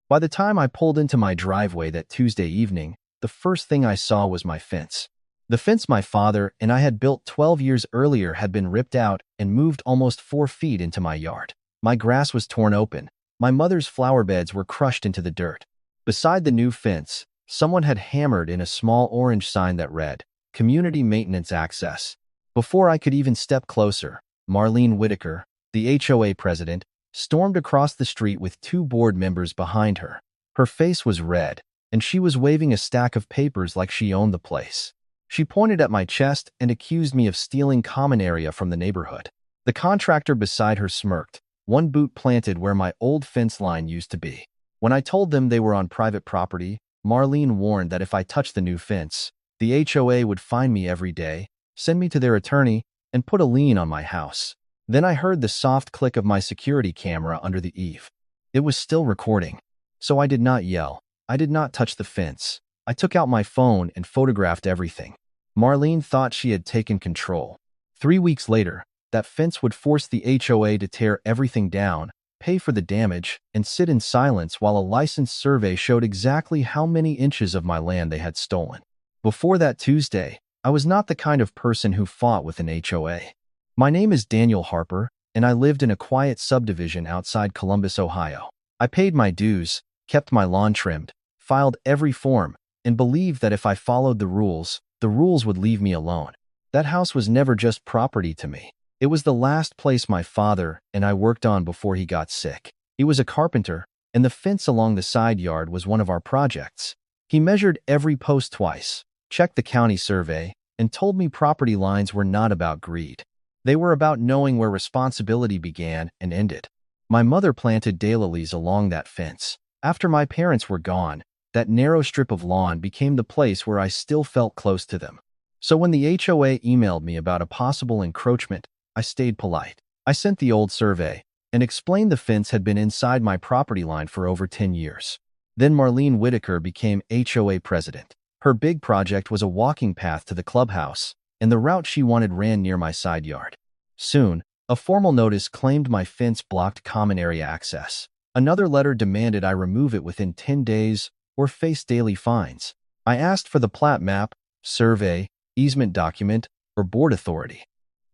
By the time I pulled into my driveway that Tuesday evening, the first thing I saw was my fence. The fence my father and I had built 12 years earlier had been ripped out and moved almost 4 feet into my yard. My grass was torn open. My mother's flower beds were crushed into the dirt. Beside the new fence, someone had hammered in a small orange sign that read, "Community Maintenance Access." Before I could even step closer, Marlene Whitaker, the HOA president, stormed across the street with 2 board members behind her. Her face was red, and she was waving a stack of papers like she owned the place. She pointed at my chest and accused me of stealing common area from the neighborhood. The contractor beside her smirked, one boot planted where my old fence line used to be. When I told them they were on private property, Marlene warned that if I touched the new fence, the HOA would fine me every day, send me to their attorney, and put a lien on my house. Then I heard the soft click of my security camera under the eave. It was still recording. So I did not yell. I did not touch the fence. I took out my phone and photographed everything. Marlene thought she had taken control. 3 weeks later, that fence would force the HOA to tear everything down, pay for the damage, and sit in silence while a licensed survey showed exactly how many inches of my land they had stolen. Before that Tuesday, I was not the kind of person who fought with an HOA. My name is Daniel Harper, and I lived in a quiet subdivision outside Columbus, Ohio. I paid my dues, kept my lawn trimmed, filed every form, and believed that if I followed the rules would leave me alone. That house was never just property to me. It was the last place my father and I worked on before he got sick. He was a carpenter, and the fence along the side yard was one of our projects. He measured every post twice, checked the county survey, and told me property lines were not about greed. They were about knowing where responsibility began and ended. My mother planted daylilies along that fence. After my parents were gone, that narrow strip of lawn became the place where I still felt close to them. So when the HOA emailed me about a possible encroachment, I stayed polite. I sent the old survey and explained the fence had been inside my property line for over 10 years. Then Marlene Whitaker became HOA president. Her big project was a walking path to the clubhouse, and the route she wanted ran near my side yard. Soon, a formal notice claimed my fence blocked common area access. Another letter demanded I remove it within 10 days or face daily fines. I asked for the plat map, survey, easement document, or board authority.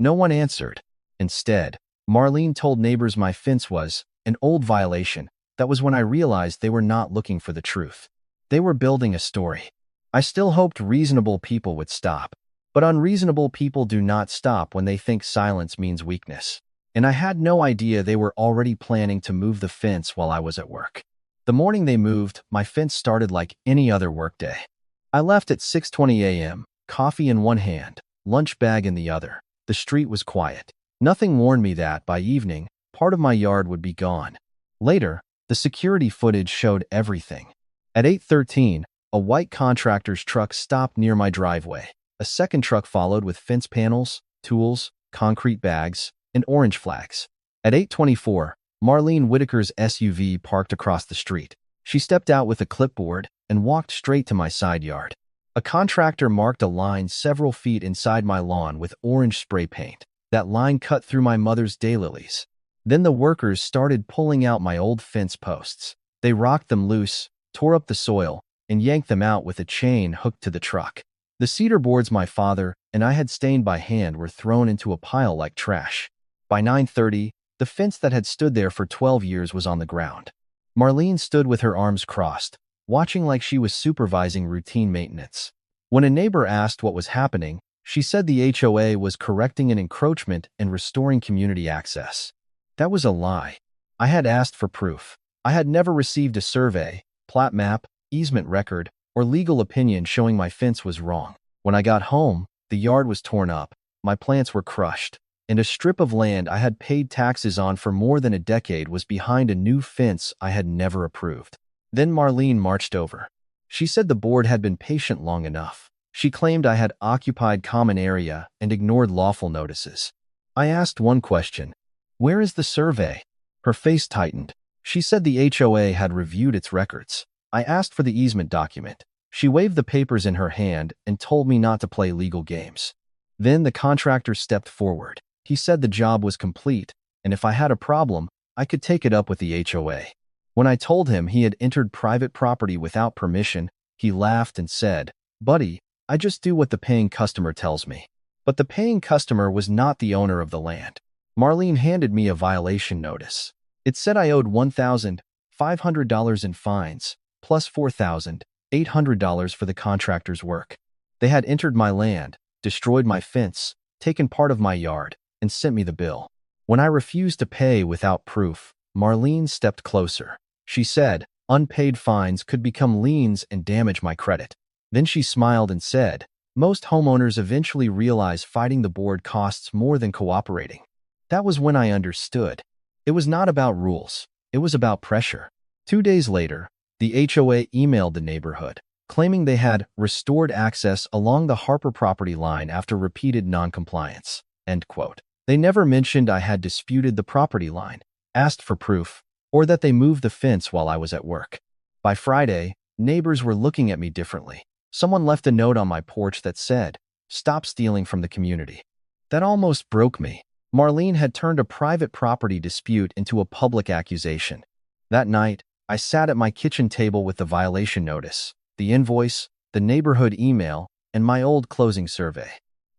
No one answered. Instead, Marlene told neighbors my fence was an old violation. That was when I realized they were not looking for the truth. They were building a story. I still hoped reasonable people would stop. But unreasonable people do not stop when they think silence means weakness. And I had no idea they were already planning to move the fence while I was at work. The morning they moved, my fence started like any other workday. I left at 6:20 a.m., coffee in one hand, lunch bag in the other. The street was quiet. Nothing warned me that, by evening, part of my yard would be gone. Later, the security footage showed everything. At 8:13, a white contractor's truck stopped near my driveway. A second truck followed with fence panels, tools, concrete bags, and orange flags. At 8:24, Marlene Whitaker's SUV parked across the street. She stepped out with a clipboard and walked straight to my side yard. A contractor marked a line several feet inside my lawn with orange spray paint. That line cut through my mother's daylilies. Then the workers started pulling out my old fence posts. They rocked them loose, tore up the soil, and yanked them out with a chain hooked to the truck. The cedar boards my father and I had stained by hand were thrown into a pile like trash. By 9:30, the fence that had stood there for 12 years was on the ground. Marlene stood with her arms crossed, watching like she was supervising routine maintenance. When a neighbor asked what was happening, she said the HOA was correcting an encroachment and restoring community access. That was a lie. I had asked for proof. I had never received a survey, plat map, easement record, or legal opinion showing my fence was wrong. When I got home, the yard was torn up, my plants were crushed, and a strip of land I had paid taxes on for more than a decade was behind a new fence I had never approved. Then Marlene marched over. She said the board had been patient long enough. She claimed I had occupied common area and ignored lawful notices. I asked one question: "Where is the survey?" Her face tightened. She said the HOA had reviewed its records. I asked for the easement document. She waved the papers in her hand and told me not to play legal games. Then the contractor stepped forward. He said the job was complete, and if I had a problem, I could take it up with the HOA. When I told him he had entered private property without permission, he laughed and said, "Buddy, I just do what the paying customer tells me." But the paying customer was not the owner of the land. Marlene handed me a violation notice. It said I owed $1,500 in fines, plus $4,800 for the contractor's work. They had entered my land, destroyed my fence, taken part of my yard, and sent me the bill. When I refused to pay without proof, Marlene stepped closer. She said, "Unpaid fines could become liens and damage my credit." Then she smiled and said, "Most homeowners eventually realize fighting the board costs more than cooperating." That was when I understood. It was not about rules. It was about pressure. 2 days later, the HOA emailed the neighborhood, claiming they had restored access along the Harper property line after repeated noncompliance. End quote. They never mentioned I had disputed the property line, asked for proof, or that they moved the fence while I was at work. By Friday, neighbors were looking at me differently. Someone left a note on my porch that said, "Stop stealing from the community." That almost broke me. Marlene had turned a private property dispute into a public accusation. That night, I sat at my kitchen table with the violation notice, the invoice, the neighborhood email, and my old closing survey.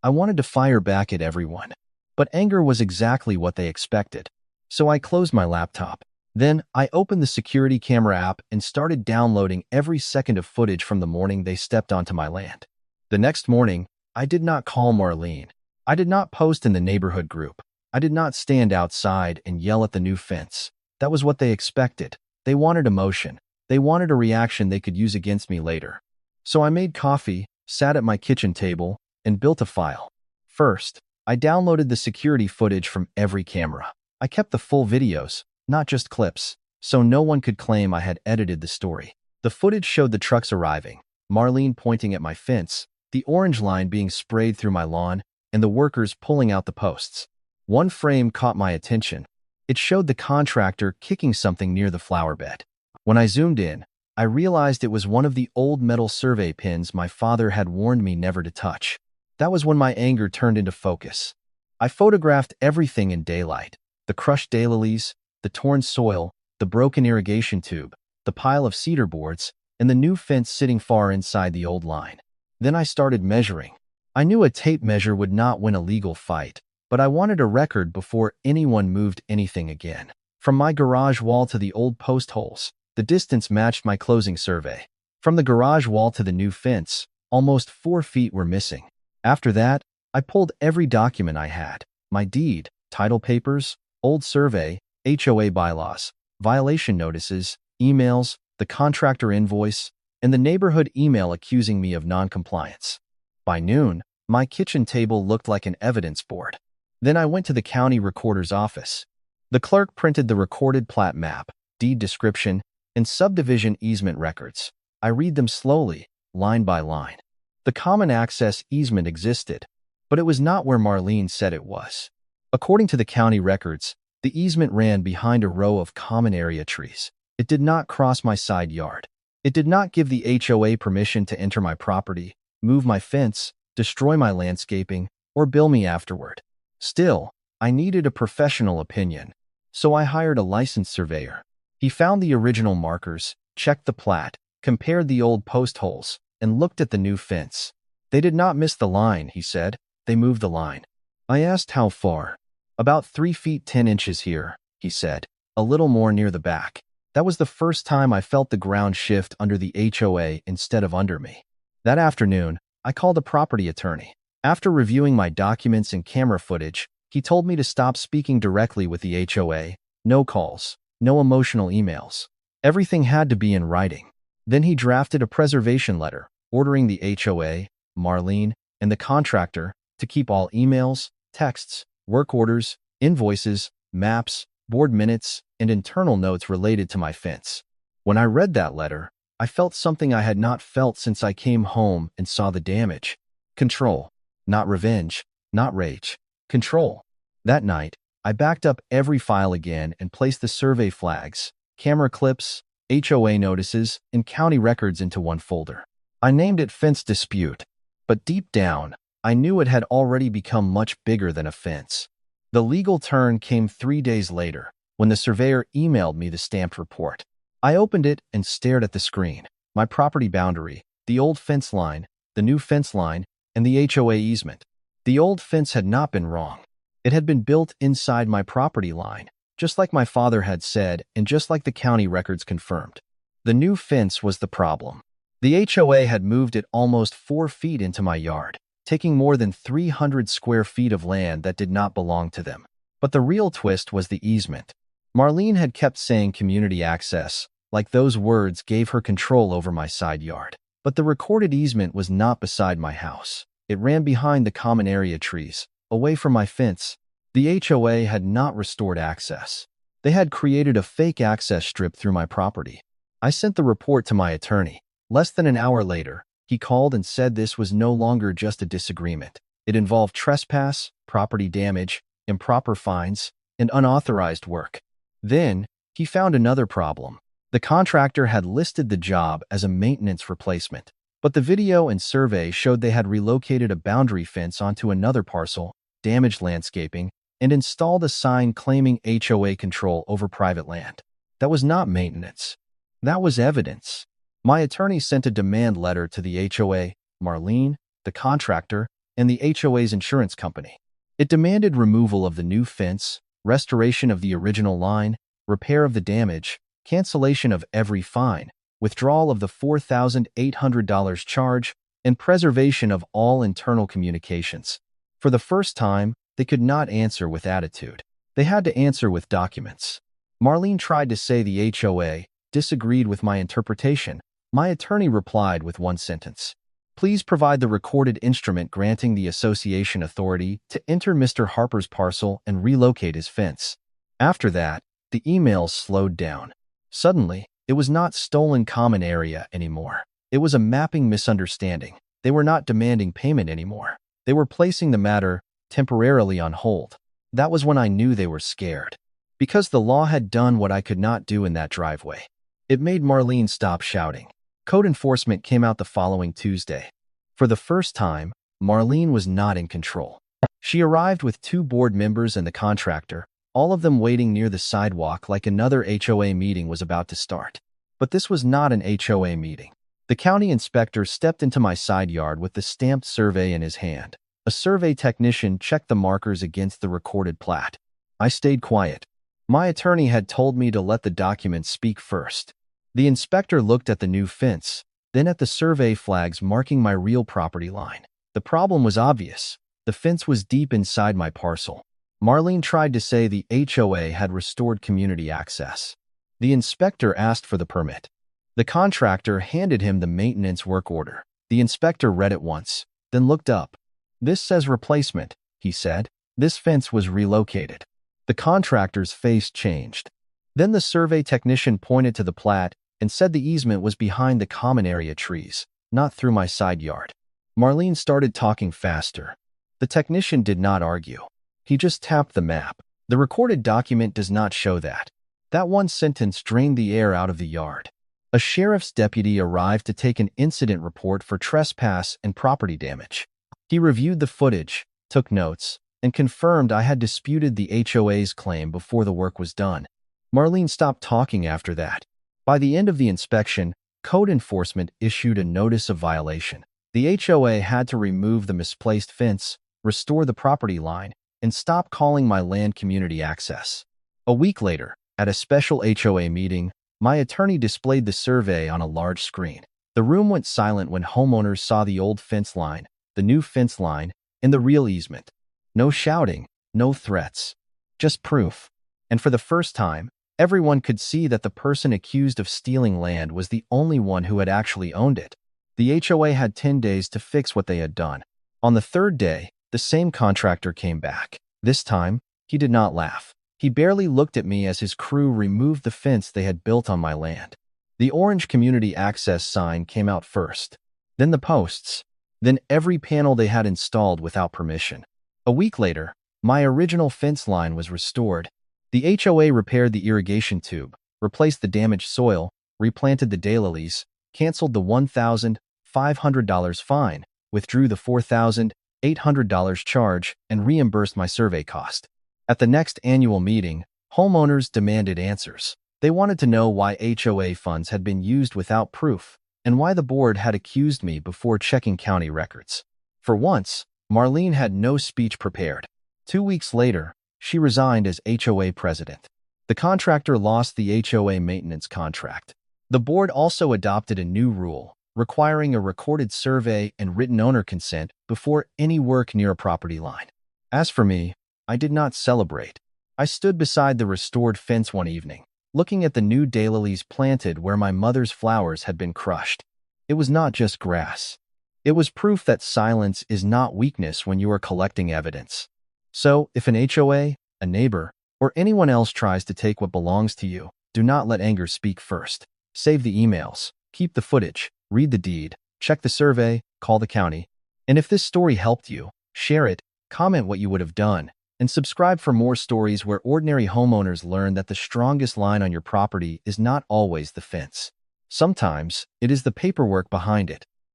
I wanted to fire back at everyone, but anger was exactly what they expected. So I closed my laptop. Then I opened the security camera app and started downloading every second of footage from the morning they stepped onto my land. The next morning, I did not call Marlene. I did not post in the neighborhood group. I did not stand outside and yell at the new fence. That was what they expected. They wanted emotion. They wanted a reaction they could use against me later. So I made coffee, sat at my kitchen table, and built a file. First, I downloaded the security footage from every camera. I kept the full videos, not just clips, so no one could claim I had edited the story. The footage showed the trucks arriving, Marlene pointing at my fence, the orange line being sprayed through my lawn, and the workers pulling out the posts. One frame caught my attention. It showed the contractor kicking something near the flower bed. When I zoomed in, I realized it was one of the old metal survey pins my father had warned me never to touch. That was when my anger turned into focus. I photographed everything in daylight: the crushed daylilies, the torn soil, the broken irrigation tube, the pile of cedar boards, and the new fence sitting far inside the old line. Then I started measuring. I knew a tape measure would not win a legal fight, but I wanted a record before anyone moved anything again. From my garage wall to the old post holes, the distance matched my closing survey. From the garage wall to the new fence, almost 4 feet were missing. After that, I pulled every document I had: my deed, title papers, old survey, HOA bylaws, violation notices, emails, the contractor invoice, and the neighborhood email accusing me of noncompliance. By noon, my kitchen table looked like an evidence board. Then I went to the county recorder's office. The clerk printed the recorded plat map, deed description, and subdivision easement records. I read them slowly, line by line. The common access easement existed, but it was not where Marlene said it was. According to the county records, the easement ran behind a row of common area trees. It did not cross my side yard. It did not give the HOA permission to enter my property, move my fence, destroy my landscaping, or bill me afterward. Still, I needed a professional opinion, so I hired a licensed surveyor. He found the original markers, checked the plat, compared the old post holes, and looked at the new fence. "They did not miss the line," he said. "They moved the line." I asked how far. "About 3 feet 10 inches here," he said, "a little more near the back." That was the first time I felt the ground shift under the HOA instead of under me. That afternoon, I called a property attorney. After reviewing my documents and camera footage, he told me to stop speaking directly with the HOA, no calls, no emotional emails. Everything had to be in writing. Then he drafted a preservation letter, ordering the HOA, Marlene, and the contractor to keep all emails, texts, work orders, invoices, maps, board minutes, and internal notes related to my fence. When I read that letter, I felt something I had not felt since I came home and saw the damage. Control. Not revenge, not rage. Control. That night, I backed up every file again and placed the survey flags, camera clips, HOA notices, and county records into one folder. I named it Fence Dispute, but deep down, I knew it had already become much bigger than a fence. The legal turn came 3 days later, when the surveyor emailed me the stamped report. I opened it and stared at the screen. My property boundary, the old fence line, the new fence line, and the HOA easement. The old fence had not been wrong. It had been built inside my property line, just like my father had said and just like the county records confirmed. The new fence was the problem. The HOA had moved it almost 4 feet into my yard, taking more than 300 square feet of land that did not belong to them. But the real twist was the easement. Marlene had kept saying community access, like those words gave her control over my side yard. But the recorded easement was not beside my house. It ran behind the common area trees, away from my fence. The HOA had not restored access. They had created a fake access strip through my property. I sent the report to my attorney. Less than an hour later, he called and said this was no longer just a disagreement. It involved trespass, property damage, improper fines, and unauthorized work. Then, he found another problem. The contractor had listed the job as a maintenance replacement, but the video and survey showed they had relocated a boundary fence onto another parcel, damaged landscaping, and installed a sign claiming HOA control over private land. That was not maintenance. That was evidence. My attorney sent a demand letter to the HOA, Marlene, the contractor, and the HOA's insurance company. It demanded removal of the new fence, restoration of the original line, repair of the damage, cancellation of every fine, withdrawal of the $4,800 charge, and preservation of all internal communications. For the first time, they could not answer with attitude. They had to answer with documents. Marlene tried to say the HOA disagreed with my interpretation. My attorney replied with one sentence. Please provide the recorded instrument granting the association authority to enter Mr. Harper's parcel and relocate his fence. After that, the emails slowed down. Suddenly, it was not stolen common area anymore. It was a mapping misunderstanding. They were not demanding payment anymore. They were placing the matter temporarily on hold. That was when I knew they were scared. Because the law had done what I could not do in that driveway. It made Marlene stop shouting. Code enforcement came out the following Tuesday. For the first time, Marlene was not in control. She arrived with 2 board members and the contractor, all of them waiting near the sidewalk like another HOA meeting was about to start. But this was not an HOA meeting. The county inspector stepped into my side yard with the stamped survey in his hand. A survey technician checked the markers against the recorded plat. I stayed quiet. My attorney had told me to let the documents speak first. The inspector looked at the new fence, then at the survey flags marking my real property line. The problem was obvious. The fence was deep inside my parcel. Marlene tried to say the HOA had restored community access. The inspector asked for the permit. The contractor handed him the maintenance work order. The inspector read it once, then looked up. This says replacement, he said. This fence was relocated. The contractor's face changed. Then the survey technician pointed to the plat and said the easement was behind the common area trees, not through my side yard. Marlene started talking faster. The technician did not argue. He just tapped the map. The recorded document does not show that. That one sentence drained the air out of the yard. A sheriff's deputy arrived to take an incident report for trespass and property damage. He reviewed the footage, took notes, and confirmed I had disputed the HOA's claim before the work was done. Marlene stopped talking after that. By the end of the inspection, code enforcement issued a notice of violation. The HOA had to remove the misplaced fence, restore the property line, and stop calling my land community access. A week later, at a special HOA meeting, my attorney displayed the survey on a large screen. The room went silent when homeowners saw the old fence line, the new fence line, and the real easement. No shouting, no threats, just proof. And for the first time, everyone could see that the person accused of stealing land was the only one who had actually owned it. The HOA had 10 days to fix what they had done. On the 3rd day, the same contractor came back. This time, he did not laugh. He barely looked at me as his crew removed the fence they had built on my land. The orange community access sign came out first, then the posts, then every panel they had installed without permission. A week later, my original fence line was restored. The HOA repaired the irrigation tube, replaced the damaged soil, replanted the daylilies, canceled the $1,500 fine, withdrew the $4,800 charge, and reimbursed my survey cost. At the next annual meeting, homeowners demanded answers. They wanted to know why HOA funds had been used without proof and why the board had accused me before checking county records. For once, Marlene had no speech prepared. 2 weeks later, she resigned as HOA president. The contractor lost the HOA maintenance contract. The board also adopted a new rule, requiring a recorded survey and written owner consent before any work near a property line. As for me, I did not celebrate. I stood beside the restored fence one evening, looking at the new daylilies planted where my mother's flowers had been crushed. It was not just grass. It was proof that silence is not weakness when you are collecting evidence. So, if an HOA, a neighbor, or anyone else tries to take what belongs to you, do not let anger speak first. Save the emails, keep the footage, read the deed, check the survey, call the county. And if this story helped you, share it, comment what you would have done, and subscribe for more stories where ordinary homeowners learn that the strongest line on your property is not always the fence. Sometimes, it is the paperwork behind it.